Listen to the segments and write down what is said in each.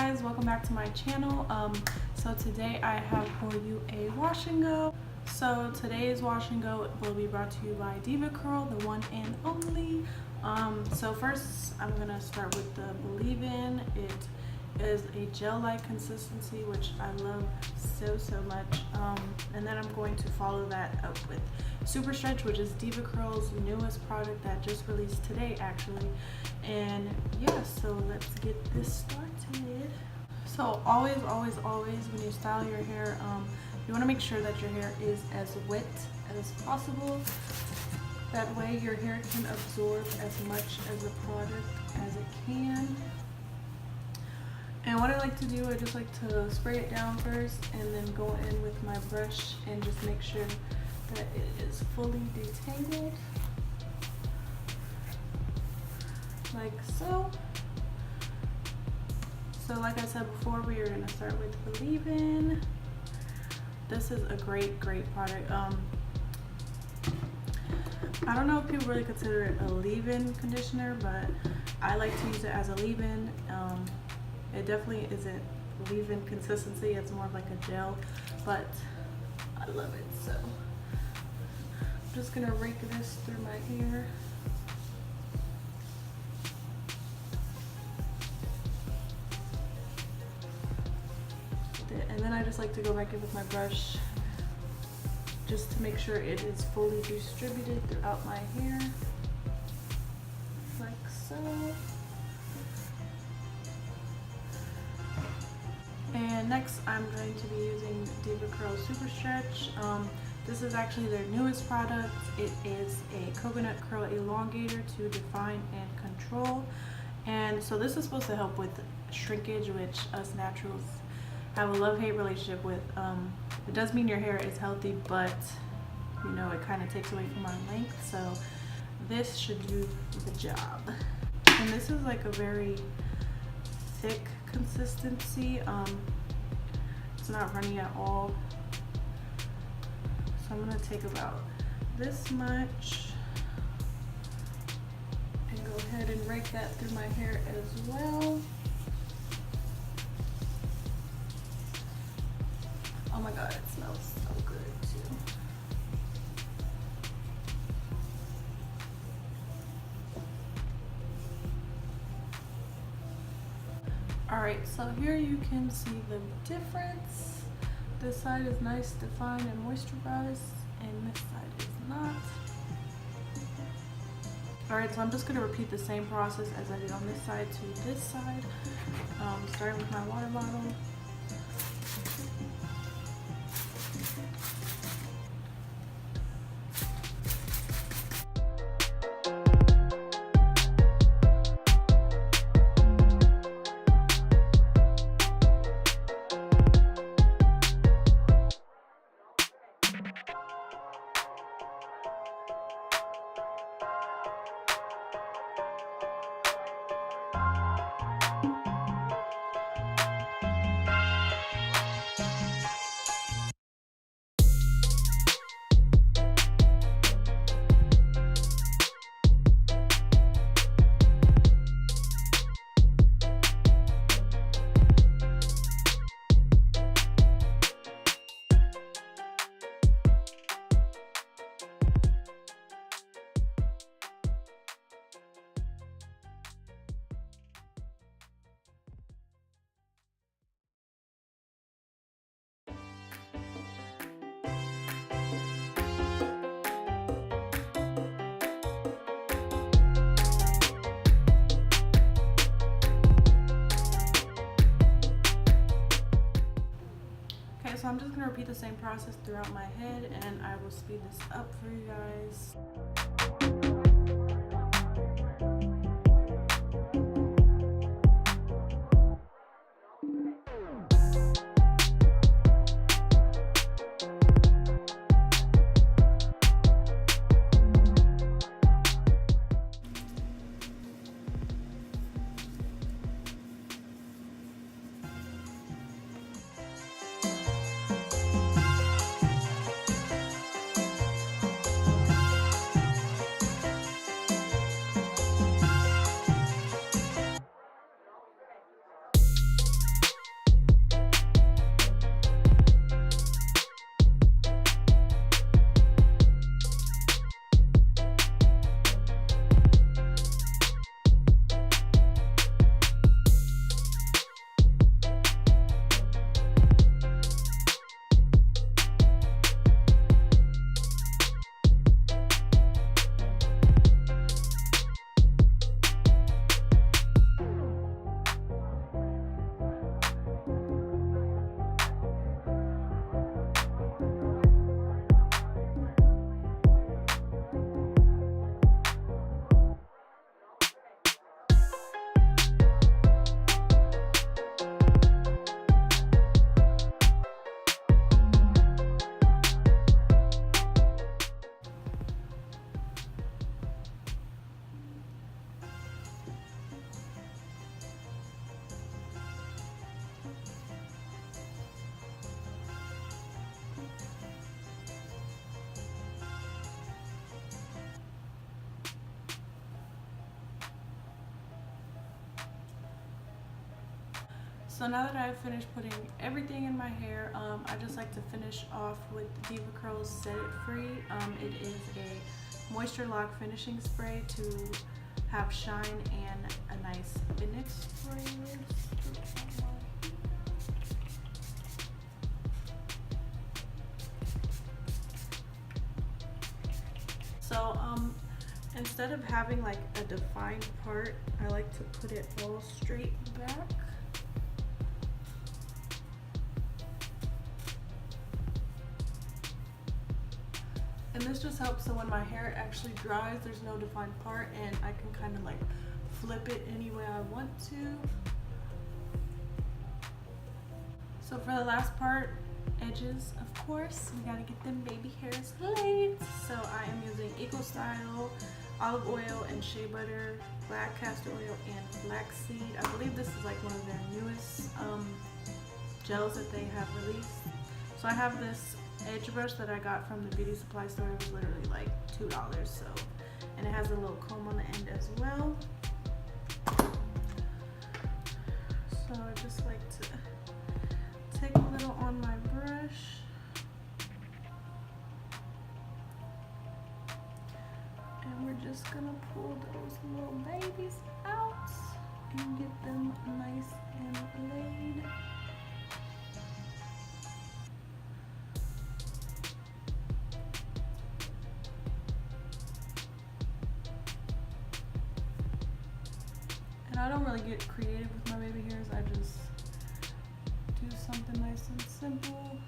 guys, welcome back to my channel. So today I have for you a wash and go. So today's wash and go will be brought to you by Deva, the one and only. So first I'm gonna start with the Believe In. It is a gel-like consistency, which I love so much. And then I'm going to follow that up with Super Stretch, which is DevaCurl's newest product that just released today actually. And yeah, so let's get this started. So always when you style your hair, you want to make sure that your hair is as wet as possible. That way your hair can absorb as much of the product as it can. And what I like to do, I just like to spray it down first and then go in with my brush and just make sure that it is fully detangled, like so. So like I said before, we are going to start with Believe In. This is a great product. I don't know if people really consider it a leave-in conditioner, but I like to use it as a leave-in. It definitely isn't leave-in consistency, it's more of like a gel, but I love it. So I'm just gonna rake this through my hair. And then I just like to go back in with my brush just to make sure it is fully distributed throughout my hair, like so. And next I'm going to be using DevaCurl Super Stretch. This is actually their newest product. It is a coconut curl elongator to define and control. And so this is supposed to help with shrinkage, which us naturals have a love-hate relationship with. It does mean your hair is healthy, but you know, it kind of takes away from our length. So this should do the job. And this is like a very thick consistency. It's not runny at all. So I'm gonna take about this much and go ahead and rake that through my hair as well. Oh my god, it smells so good too. Alright, so here you can see the difference. This side is nice, defined, and moisturized, and this side is not. Alright, so I'm just going to repeat the same process as I did on this side to this side. Starting with my water bottle. So I'm just going to repeat the same process throughout my head, and I will speed this up for you guys. So now that I've finished putting everything in my hair, I just like to finish off with Deva Curl's Set It Free. It is a moisture lock finishing spray to have shine and a nice finish spray. So instead of having like a defined part, I like to put it all straight back. And this just helps so when my hair actually dries, there's no defined part and I can kind of like flip it any way I want to. So for the last part, edges, of course, we gotta get them baby hairs laid. So I am using Eco Style, olive oil and shea butter, black castor oil, and flaxseed. I believe this is like one of their newest gels that they have released. So I have this edge brush that I got from the beauty supply store. It was literally like $2. So, and it has a little comb on the end as well. So I just like to take a little on my brush. And we're just gonna pull those little babies out and get them nice and laid. I don't really get creative with my baby hairs. I just do something nice and simple.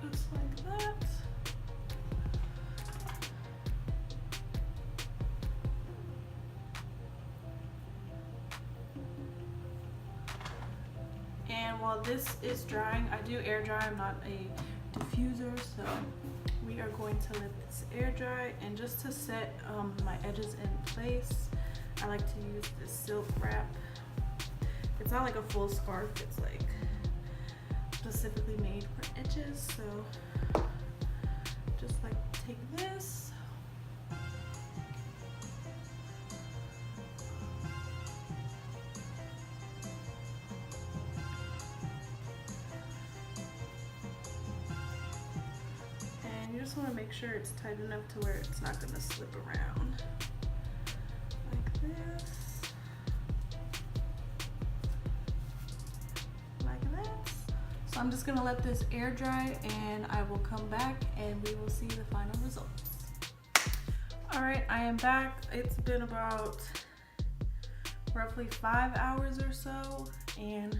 Just like that. And while this is drying, I do air dry. I'm not a diffuser, so we are going to let this air dry. And just to set my edges in place, I like to use this silk wrap. It's not like a full scarf, it's like specifically made for edges. So just like take this. You just want to make sure it's tight enough to where it's not going to slip around like this, like that. So I'm just going to let this air dry and I will come back and we will see the final results. Alright, I am back. It's been about roughly 5 hours or so and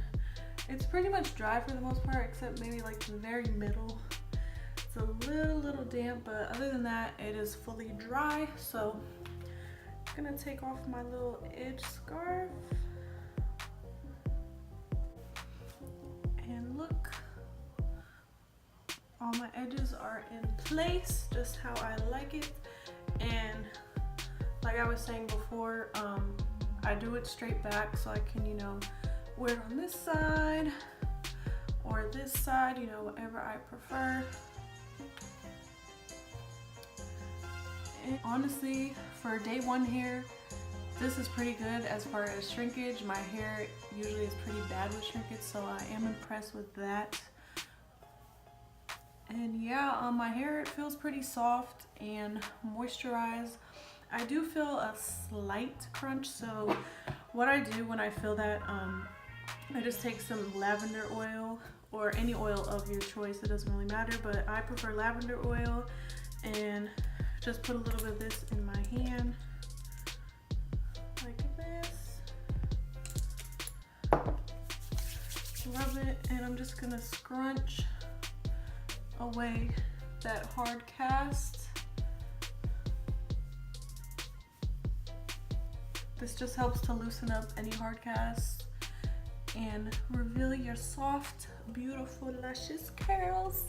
it's pretty much dry for the most part, except maybe like the very middle. It's a little damp, but other than that, it is fully dry. So I'm gonna take off my little edge scarf. And look, all my edges are in place, just how I like it. And like I was saying before, I do it straight back so I can, you know, wear it on this side or this side, you know, whatever I prefer. And honestly, for day one hair, this is pretty good as far as shrinkage. My hair usually is pretty bad with shrinkage, so I am impressed with that. And yeah, my hair, it feels pretty soft and moisturized. I do feel a slight crunch, so what I do when I feel that, I just take some lavender oil or any oil of your choice. It doesn't really matter, but I prefer lavender oil, and just put a little bit of this in my hand like this. Rub it, and I'm just gonna scrunch away that hard cast. This just helps to loosen up any hard casts and reveal your soft, beautiful, luscious curls.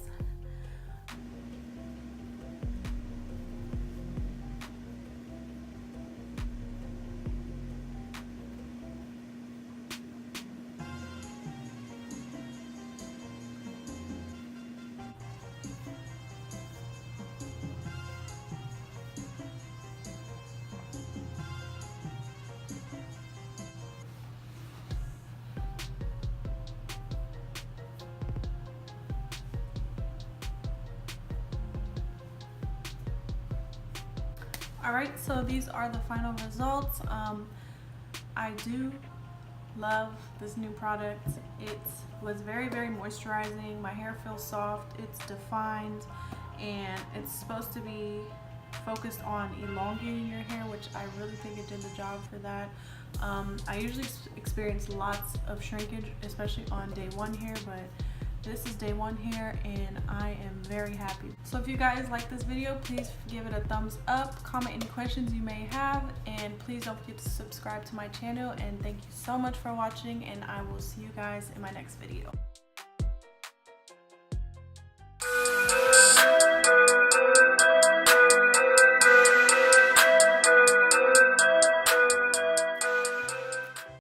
Alright, so these are the final results. I do love this new product. It was very moisturizing. My hair feels soft, it's defined, and it's supposed to be focused on elongating your hair, which I really think it did the job for that. I usually experience lots of shrinkage, especially on day one hair, but this is day one hair and I am very happy. So if you guys like this video, please give it a thumbs up, comment any questions you may have, and please don't forget to subscribe to my channel. And thank you so much for watching, and I will see you guys in my next video.